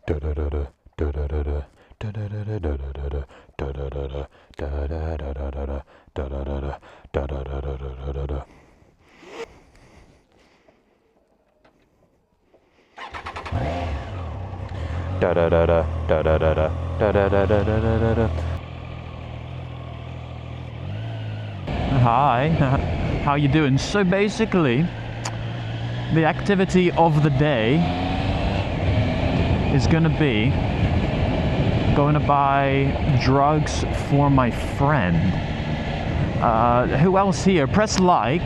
Hi, how you doing? So basically, the activity of the day is gonna be going to buy drugs for my friend. Who else here? Press like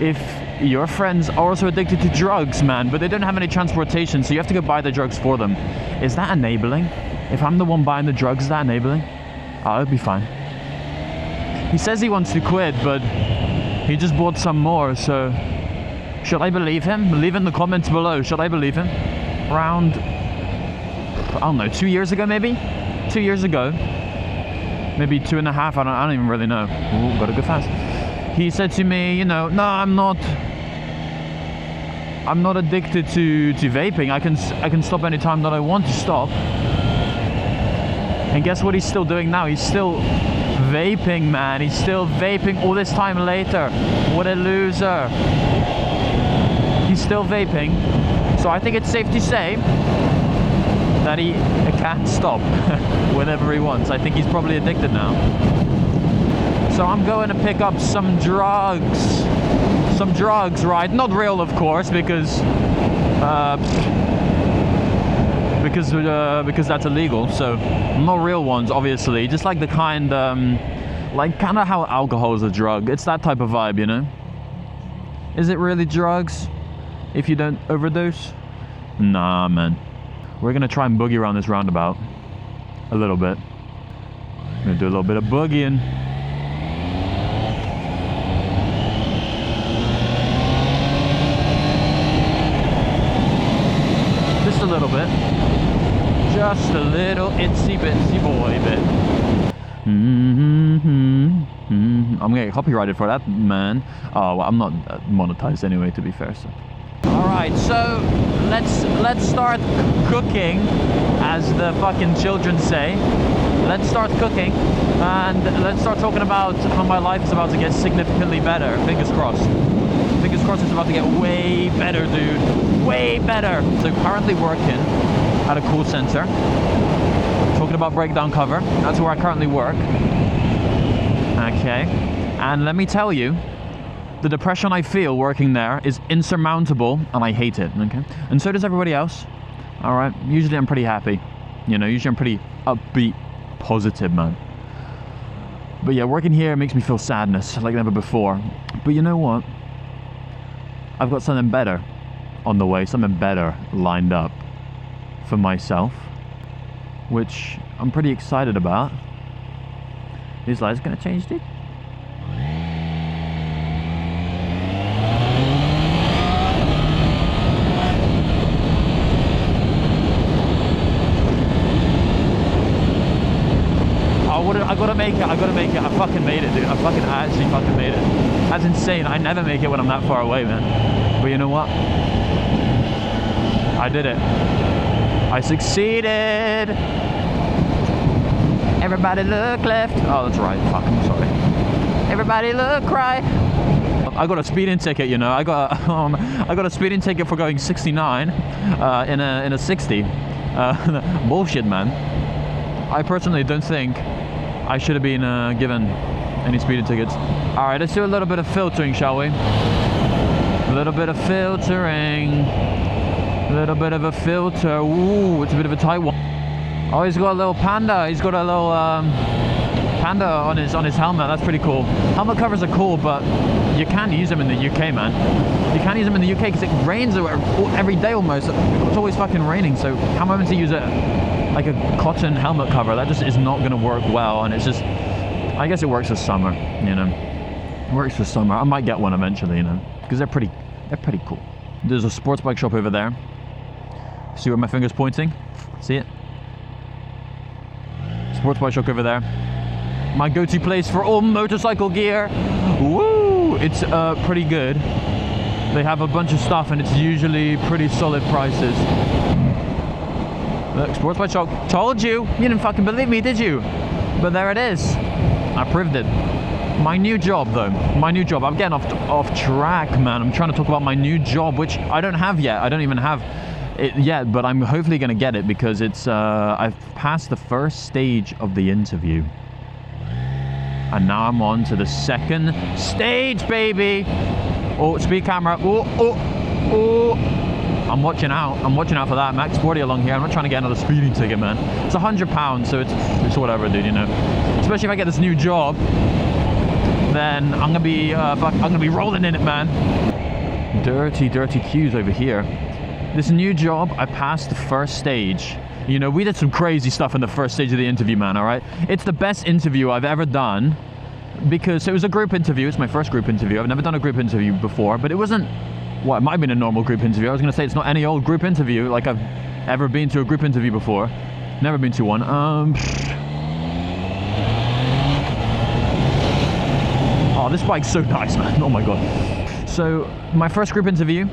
if your friends are also addicted to drugs, man, but they don't have any transportation, so you have to go buy the drugs for them. Is that enabling? If I'm the one buying the drugs, is that enabling? Oh, it'll be fine. He says he wants to quit, but he just bought some more, so should I believe him? Leave in the comments below. Should I believe him? Around, I don't know, 2 years ago maybe? 2 years ago. Maybe 2.5, I don't even really know. Ooh, gotta go fast. He said to me, you know, no, I'm not addicted to vaping. I can stop any time that I want to stop. And guess what he's still doing now? He's still vaping, man. He's still vaping all this time later. What a loser. He's still vaping. So I think it's safe to say that he can't stop whenever he wants. I think he's probably addicted now. So I'm going to pick up some drugs. Some drugs, right? Not real, of course, because that's illegal. So not real ones, obviously. Just like the kind, like kind of how alcohol is a drug. It's that type of vibe, you know? Is it really drugs if you don't overdose? Nah, man. We're gonna try and boogie around this roundabout a little bit. I'm gonna do a little bit of boogieing. Just a little bit. Just a little itsy bitsy boy bit. I'm gonna get copyrighted for that, man. Oh, well, I'm not monetized anyway, to be fair. So. All right, so let's start cooking, as the fucking children say. Let's start cooking, and let's start talking about how my life is about to get significantly better. Fingers crossed. Fingers crossed it's about to get way better, dude. Way better. So currently working at a call center, talking about breakdown cover. That's where I currently work. Okay, and let me tell you, the depression I feel working there is insurmountable, and I hate it. Okay, and so does everybody else. All right, usually I'm pretty happy, you know, usually I'm pretty upbeat, positive, man. But yeah, working here makes me feel sadness like never before. But you know what, I've got something better on the way, something better lined up for myself, which I'm pretty excited about. These lights gonna change, dude? I gotta make it, I fucking made it, dude. I actually fucking made it. That's insane. I never make it when I'm that far away, man. But you know what? I did it. I succeeded. Everybody look left. Oh, that's right. Fuck, I'm sorry. Everybody look right. I got a speeding ticket, you know. I got a speeding ticket for going 69 in a 60. Bullshit, man. I personally don't think I should have been given any speeding tickets. All right, let's do a little bit of filtering, shall we? A little bit of filtering. A little bit of a filter. Ooh, it's a bit of a tight one. Oh, he's got a little panda. He's got a little panda on his helmet. That's pretty cool. Helmet covers are cool, but you can't use them in the UK, man. You can't use them in the UK because it rains every day almost. It's always fucking raining. So how am I meant to use it like a cotton helmet cover? That just is not going to work well. And it's just, I guess it works for summer, you know. It works for summer. I might get one eventually, you know, because they're pretty cool. There's a sports bike shop over there. See where my finger's pointing? See it? Sports bike shop over there. My go-to place for all motorcycle gear. Woo! It's pretty good. They have a bunch of stuff and it's usually pretty solid prices. Look, sports bike shop. Told you. You didn't fucking believe me, did you? But there it is. I proved it. My new job, though. My new job. I'm getting off track, man. I'm trying to talk about my new job, which I don't have yet. I don't even have it yet, but I'm hopefully going to get it because it's I've passed the first stage of the interview. And now I'm on to the second stage, baby. Oh, speed camera. Oh, oh, oh. I'm watching out. I'm watching out for that. Max 40 along here. I'm not trying to get another speeding ticket, man. It's £100, so it's whatever, dude, you know. Especially if I get this new job, then I'm gonna be rolling in it, man. Dirty queues over here. This new job, I passed the first stage. You know, we did some crazy stuff in the first stage of the interview, man, all right? It's the best interview I've ever done because it was a group interview. It's my first group interview. I've never done a group interview before, but it wasn't, well, it might have been a normal group interview. I was going to say it's not any old group interview like I've ever been to a group interview before. Never been to one. Oh, this bike's so nice, man. Oh my God. So, my first group interview,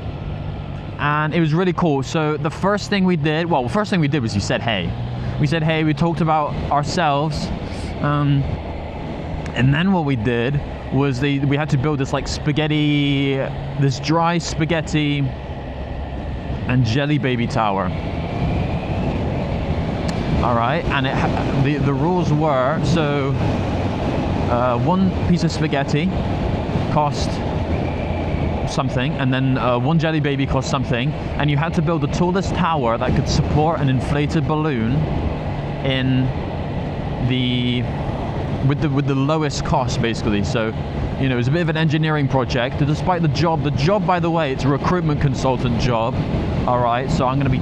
and it was really cool. So the first thing we did was we said hey. We said hey, we talked about ourselves, and then what we did was we had to build this like spaghetti, this dry spaghetti and jelly baby tower. All right, and the rules were, so one piece of spaghetti cost something, and then one jelly baby cost something, and you had to build the tallest tower that could support an inflated balloon in with the lowest cost, basically. So, you know, it was a bit of an engineering project. Despite the job, by the way, it's a recruitment consultant job. All right, so I'm gonna be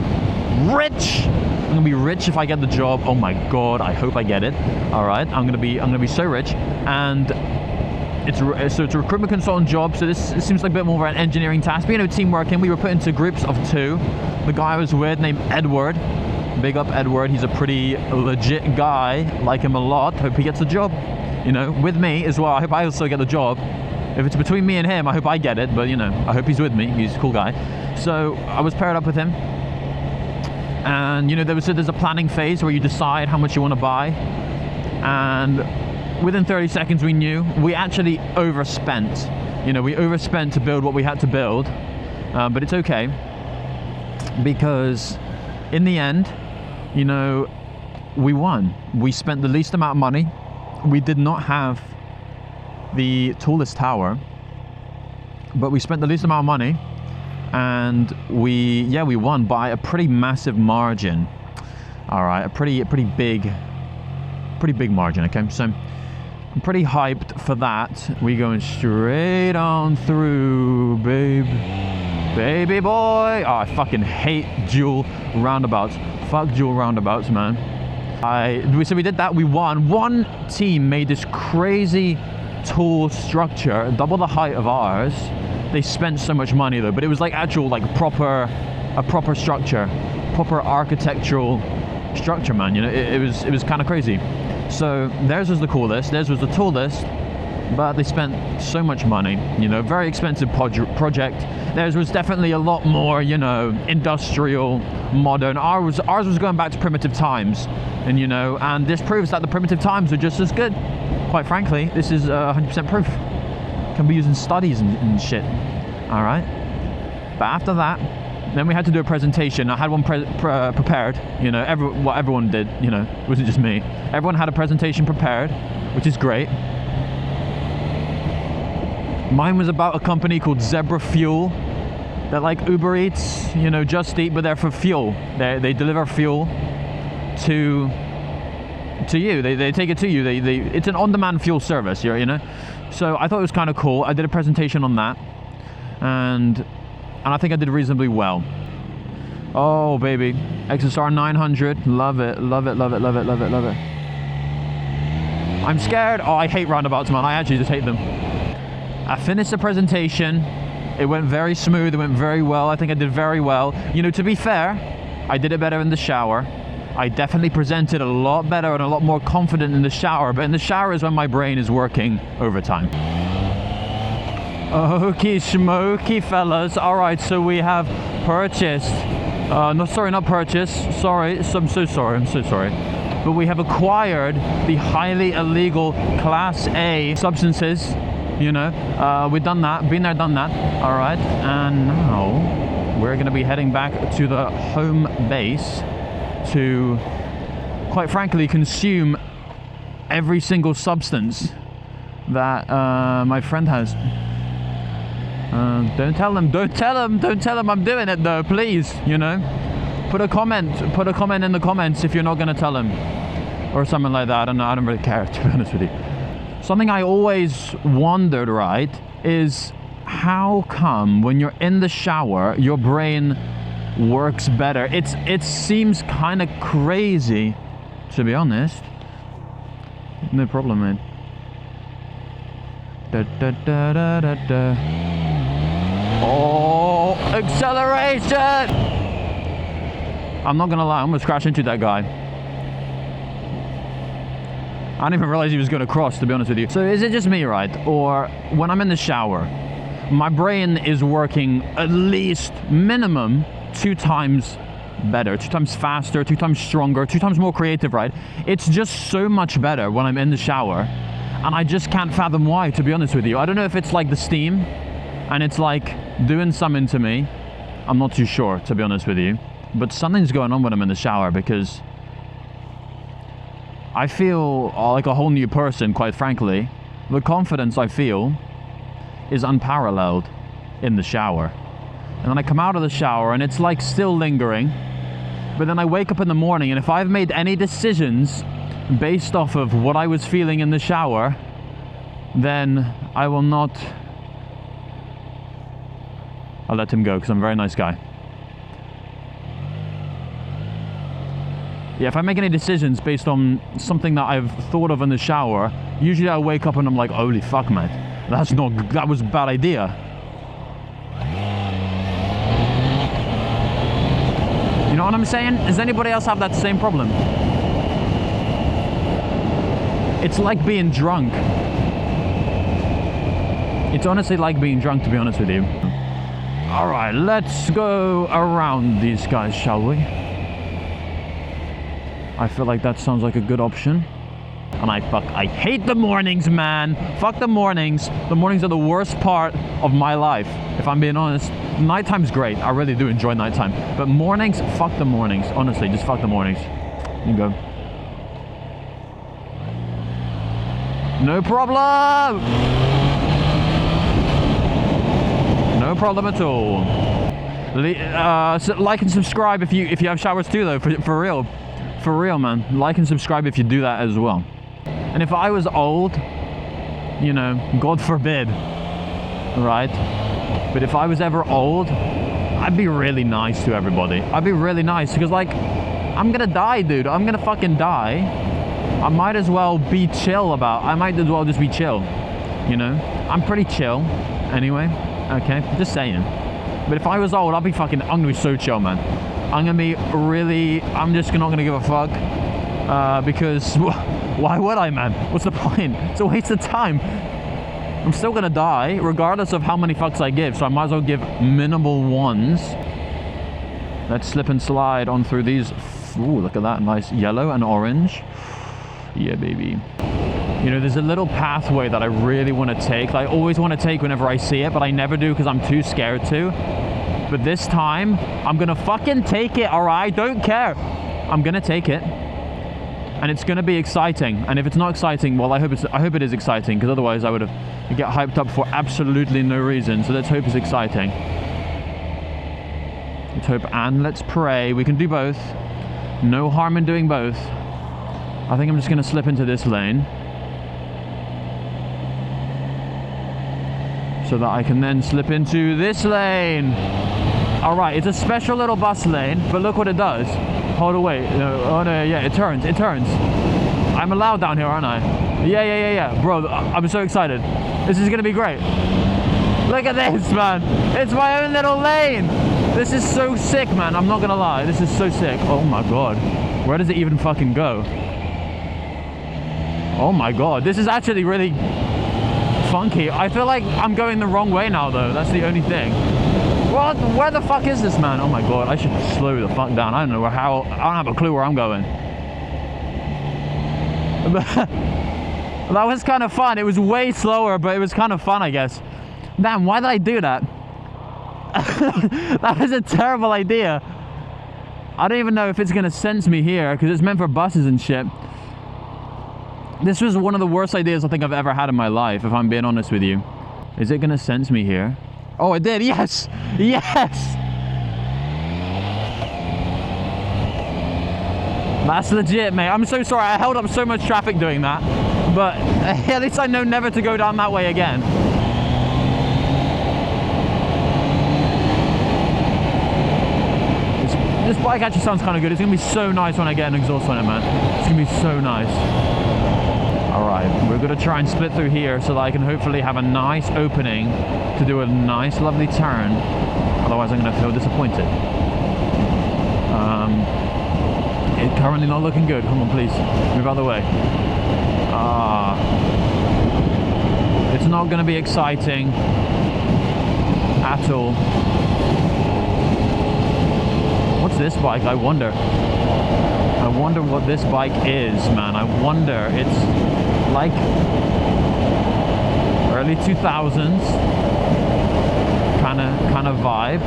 rich. I'm gonna be rich if I get the job. Oh my God, I hope I get it. All right, I'm gonna be so rich. And it's a recruitment consultant job, so this seems like a bit more of an engineering task. But, you know, team working. We were put into groups of 2. The guy I was with, named Edward. Big up Edward. He's a pretty legit guy. Like him a lot. Hope he gets the job. You know, with me as well. I hope I also get the job. If it's between me and him, I hope I get it. But, you know, I hope he's with me. He's a cool guy. So I was paired up with him. And, you know, there's a planning phase where you decide how much you want to buy. And within 30 seconds we knew we actually overspent. You know, we overspent to build what we had to build, but it's okay because in the end, you know, we won. We spent the least amount of money. We did not have the tallest tower, but we spent the least amount of money, and we won by a pretty massive margin. All right, a pretty big margin. Okay, so I'm pretty hyped for that. We going straight on through, baby boy. Oh, I fucking hate dual roundabouts. Fuck dual roundabouts, man. So we did that. We won. One team made this crazy tall structure, double the height of ours. They spent so much money though, but it was like actual, like a proper structure, proper architectural structure, man. You know, it was kind of crazy. So theirs was the coolest, theirs was the tallest, but they spent so much money, you know, very expensive project. Theirs was definitely a lot more, you know, industrial, modern. Ours was going back to primitive times, and you know, and this proves that the primitive times are just as good. Quite frankly, this is 100% proof. Can be used in studies and shit. All right. But after that, then we had to do a presentation. I had one prepared, you know, everyone did, you know, it wasn't just me. Everyone had a presentation prepared, which is great. Mine was about a company called Zebra Fuel. They're like Uber Eats, you know, Just Eat, but they're for fuel. They deliver fuel to you. They take it to you. It's an on-demand fuel service, you know. So I thought it was kind of cool. I did a presentation on that, and I think I did reasonably well. Oh baby, XSR 900, love it. I'm scared. Oh, I hate roundabouts, man. I actually just hate them. I finished the presentation. It went very smooth. It went very well. I think I did very well. You know, to be fair, I did it better in the shower. I definitely presented a lot better and a lot more confident in the shower, but in the shower is when my brain is working overtime. Okie smoky, fellas. All right, so we have purchased No, sorry, not purchase. Sorry, I'm so sorry. I'm so sorry. But we have acquired the highly illegal Class A substances. You know, we've done that. Been there, done that. All right, and now we're going to be heading back to the home base to, quite frankly, consume every single substance that my friend has. Don't tell him I'm doing it though, please, you know. Put a comment in the comments if you're not gonna tell him, or something like that. I don't really care, to be honest with you. Something I always wondered, right, is how come when you're in the shower your brain works better? It seems kind of crazy, to be honest. No problem, man. Da, da, da, da, da, da. Oh, acceleration! I'm not gonna lie, I almost crashed into that guy. I didn't even realize he was gonna cross, to be honest with you. So is it just me, right? Or when I'm in the shower, my brain is working at least minimum 2 times better, 2 times faster, 2 times stronger, 2 times more creative, right? It's just so much better when I'm in the shower. And I just can't fathom why, to be honest with you. I don't know if it's like the steam and it's like doing something to me. I'm not too sure, to be honest with you. But something's going on when I'm in the shower, because I feel like a whole new person, quite frankly. The confidence I feel is unparalleled in the shower. And then I come out of the shower and it's like still lingering. But then I wake up in the morning, and if I've made any decisions based off of what I was feeling in the shower, then I will not... I'll let him go, because I'm a very nice guy. Yeah, if I make any decisions based on something that I've thought of in the shower, usually I wake up and I'm like, holy fuck, man, that was a bad idea. You know what I'm saying? Does anybody else have that same problem? It's like being drunk. It's honestly like being drunk, to be honest with you. All right, let's go around these guys, shall we? I feel like that sounds like a good option. And I hate the mornings, man. Fuck the mornings. The mornings are the worst part of my life, if I'm being honest. Nighttime's great. I really do enjoy nighttime. But mornings, fuck the mornings. Honestly, just fuck the mornings. You go. No problem! No problem at all. So like and subscribe if you have showers too, though, for real. For real, man. Like and subscribe if you do that as well. And if I was old, you know, God forbid, right? But if I was ever old, I'd be really nice to everybody. I'd be really nice, because like, I'm gonna die, dude. I'm gonna fucking die. I might as well be chill I might as well just be chill, you know? I'm pretty chill anyway, okay? Just saying. But if I was old, I'm gonna be so chill, man. I'm just not gonna give a fuck, because why would I, man? What's the point? It's a waste of time. I'm still gonna die regardless of how many fucks I give, so I might as well give minimal ones. Let's slip and slide on through these. Ooh, look at that, nice yellow and orange. Yeah, baby. You know, there's a little pathway that I really want to take. I always want to take whenever I see it, but I never do because I'm too scared to. But this time, I'm gonna fucking take it, alright? Don't care. I'm gonna take it. And it's gonna be exciting. And if it's not exciting, well, I hope it is exciting, because otherwise I would have get hyped up for absolutely no reason. So let's hope it's exciting. Let's hope and let's pray. We can do both. No harm in doing both. I think I'm just gonna slip into this lane, so that I can then slip into this lane. All right, it's a special little bus lane, but look what it does. Hold away. No, oh no, yeah, it turns. I'm allowed down here, aren't I? Yeah. Bro, I'm so excited. This is gonna be great. Look at this, man. It's my own little lane. This is so sick, man. I'm not gonna lie. This is so sick. Oh my God. Where does it even fucking go? Oh my God. This is actually really funky. I feel like I'm going the wrong way now, though. That's the only thing. What? Where the fuck is this, man? Oh my god, I should slow the fuck down. I don't know how. I don't have a clue where I'm going. That was kind of fun. It was way slower, but it was kind of fun, I guess. Damn, why did I do that? That was a terrible idea. I don't even know if it's gonna sense me here, because it's meant for buses and shit. This was one of the worst ideas I think I've ever had in my life, if I'm being honest with you. Is it gonna sense me here? Oh, it did, yes! Yes! That's legit, mate. I'm so sorry, I held up so much traffic doing that. But at least I know never to go down that way again. This bike actually sounds kind of good. It's gonna be so nice when I get an exhaust on it, man. It's gonna be so nice. All right, we're gonna try and split through here so that I can hopefully have a nice opening to do a nice, lovely turn. Otherwise, I'm gonna feel disappointed. It's currently not looking good. Come on, please, move out of the way. It's not gonna be exciting at all. What's this bike? I wonder what this bike is, man. I wonder. It's like early 2000s kind of vibe.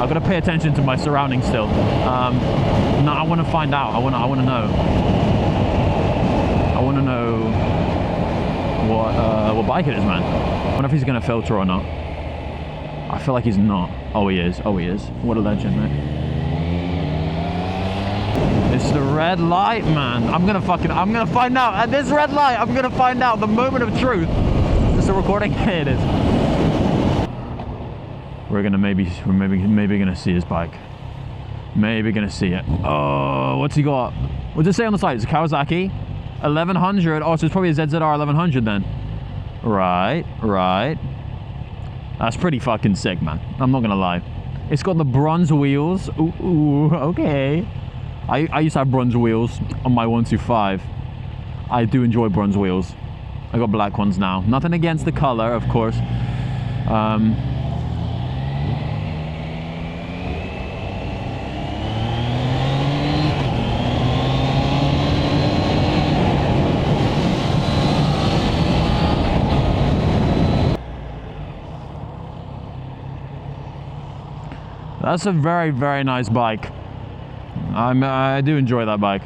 I've got to pay attention to my surroundings still. No, I want to find out. I want to know. I want to know what bike it is, man. I wonder if he's gonna filter or not. I feel like he's not. Oh, he is. Oh, he is. What a legend, mate. It's the red light, man. I'm gonna find out. At this red light, I'm gonna find out the moment of truth. Is this a recording? It is. We're maybe gonna see his bike. Maybe gonna see it. Oh, what's he got? What's it say on the side? It's a Kawasaki 1100. Oh, so it's probably a ZZR 1100 then. Right. That's pretty fucking sick, man. I'm not gonna lie. It's got the bronze wheels. Ooh, okay. I used to have bronze wheels on my 125. I do enjoy bronze wheels. I got black ones now. Nothing against the color, of course. That's a very, very nice bike. I do enjoy that bike.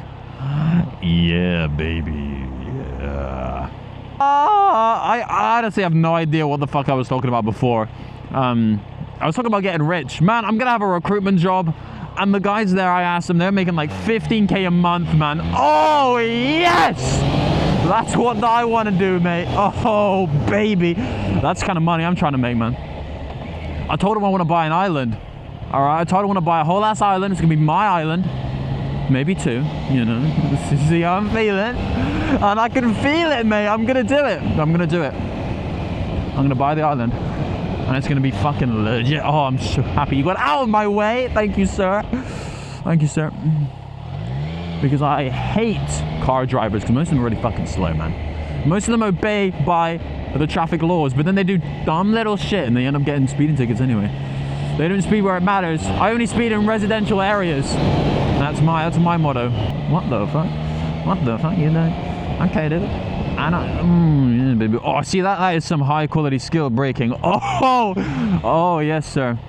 Yeah, baby. Yeah. I honestly have no idea what the fuck I was talking about before. I was talking about getting rich. Man, I'm gonna have a recruitment job. And the guys there, I asked them, they're making like 15K a month, man. Oh, yes! That's what I want to do, mate. Oh, baby. That's the kind of money I'm trying to make, man. I told them I want to buy an island. All right, I told her I want to buy a whole ass island. It's gonna be my island, maybe two. You know, see how I'm feeling, and I can feel it, mate. I'm gonna do it. I'm gonna buy the island, and it's gonna be fucking legit. Oh, I'm so happy you got out of my way. Thank you, sir. Thank you, sir. Because I hate car drivers, because most of them are really fucking slow, man. Most of them obey by the traffic laws, but then they do dumb little shit, and they end up getting speeding tickets anyway. They don't speed where it matters. I only speed in residential areas. That's my motto. What the fuck? What the fuck, you know? Okay, dude. I don't. Yeah, baby. Oh, see that? That is some high quality skill braking. Oh, yes, sir.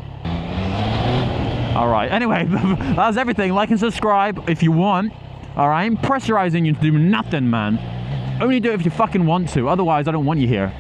All right. Anyway, that's everything. Like and subscribe if you want. All right. I'm pressurizing you to do nothing, man. Only do it if you fucking want to. Otherwise, I don't want you here.